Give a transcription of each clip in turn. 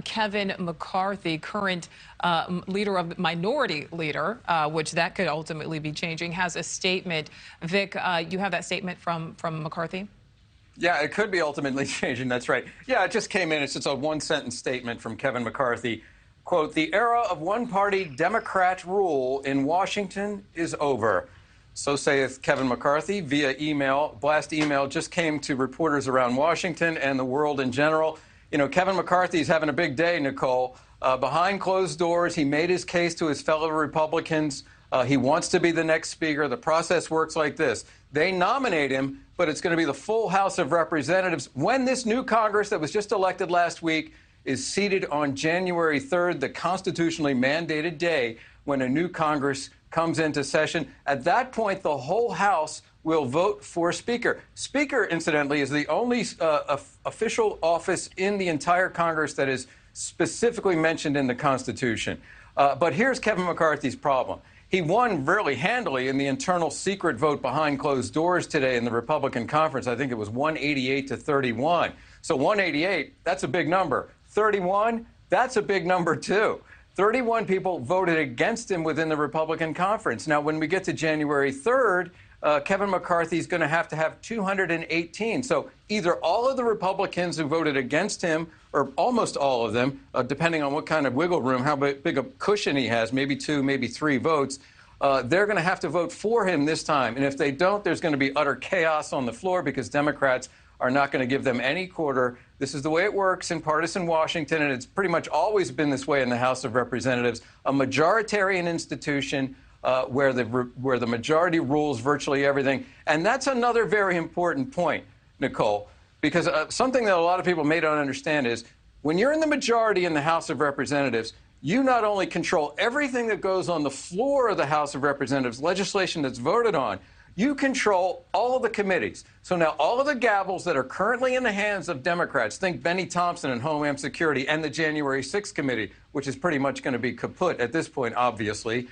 Kevin McCarthy, current leader of Minority Leader, which that could ultimately be changing, has a statement. Vic, you have that statement from McCarthy? Yeah, it could be ultimately changing. That's right. Yeah, it just came in. It's just a one-sentence statement from Kevin McCarthy. Quote, "The era of one-party Democrat rule in Washington is over." So saith Kevin McCarthy via email. Blast email just came to reporters around Washington and the world in general. You know, Kevin McCarthy's having a big day, Nichole. Behind closed doors, he made his case to his fellow Republicans. He wants to be the next speaker. The process works like this. They nominate him, but it's going to be the full House of Representatives when this new Congress that was just elected last week is seated on January 3rd, the constitutionally mandated day when a new Congress comes into session. At that point, the whole House will vote for Speaker. Speaker, incidentally, is the only official office in the entire Congress that is specifically mentioned in the Constitution. But here's Kevin McCarthy's problem. He won really handily in the internal secret vote behind closed doors today in the Republican conference. I think it was 188 to 31. So 188, that's a big number. 31, that's a big number, too. 31 people voted against him within the Republican conference. Now, when we get to January 3rd, Kevin McCarthy is going to have 218. So either all of the Republicans who voted against him, or almost all of them, depending on what kind of wiggle room, how big a cushion he has, maybe 2, maybe 3 votes, they're going to have to vote for him this time. And if they don't, there's going to be utter chaos on the floor because Democrats are not going to give them any quarter. This is the way it works in partisan Washington, and it's pretty much always been this way in the House of Representatives, a majoritarian institution where the majority rules virtually everything. And that's another very important point, Nichole, because something that a lot of people may not understand is when you're in the majority in the House of Representatives, you not only control everything that goes on the floor of the House of Representatives, legislation that's voted on, you control all of the committees. So now all of the gavels that are currently in the hands of Democrats, think Benny Thompson and Homeland Security and the January 6th committee, which is pretty much going to be kaput at this point, obviously,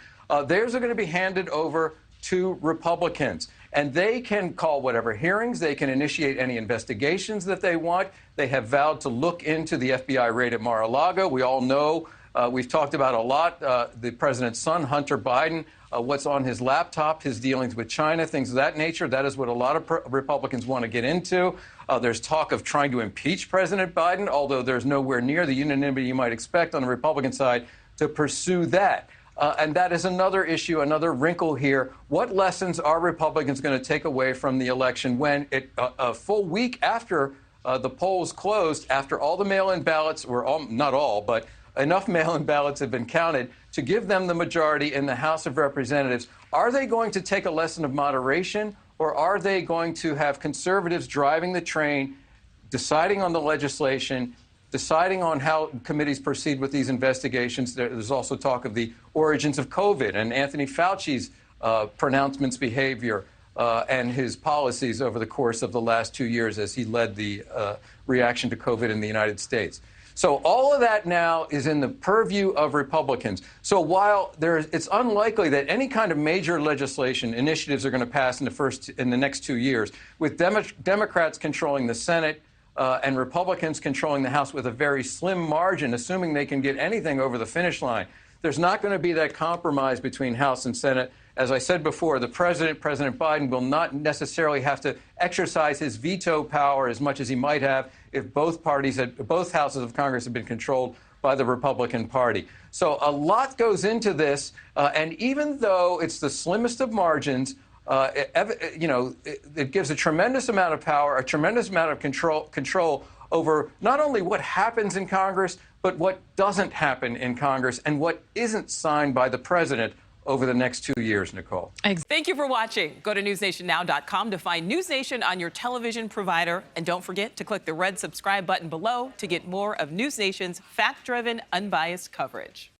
theirs are going to be handed over to Republicans. And they can call whatever hearings. They can initiate any investigations that they want. They have vowed to look into the FBI raid at Mar-a-Lago. We all know, we've talked about a lot, the president's son, Hunter Biden, what's on his laptop, his dealings with China, things of that nature. That is what a lot of Republicans want to get into. There's talk of trying to impeach President Biden, although there's nowhere near the unanimity you might expect on the Republican side to pursue that. And that is another issue, another wrinkle here. What lessons are Republicans going to take away from the election when a full week after the polls closed, after all the mail-in ballots, or not all, but enough mail-in ballots have been counted to give them the majority in the House of Representatives? Are they going to take a lesson of moderation, or are they going to have conservatives driving the train, deciding on the legislation, deciding on how committees proceed with these investigations? There's also talk of the origins of COVID and Anthony Fauci's pronouncements, behavior, and his policies over the course of the last 2 years as he led the reaction to COVID in the United States. So all of that now is in the purview of Republicans. So while it's unlikely that any kind of major legislation initiatives are going to pass in the next 2 years, with Democrats controlling the Senate and Republicans controlling the House with a very slim margin, assuming they can get anything over the finish line, there's not going to be that compromise between House and Senate. As I said before, President Biden, will not necessarily have to exercise his veto power as much as he might have if both houses of Congress had been controlled by the Republican Party. So a lot goes into this, and even though it's the slimmest of margins, it gives a tremendous amount of power, a tremendous amount of control over not only what happens in Congress, but what doesn't happen in Congress and what isn't signed by the president over the next 2 years, Nichole. Thank you for watching. Go to newsnationnow.com to find NewsNation on your television provider. And don't forget to click the red subscribe button below to get more of NewsNation's fact-driven, unbiased coverage.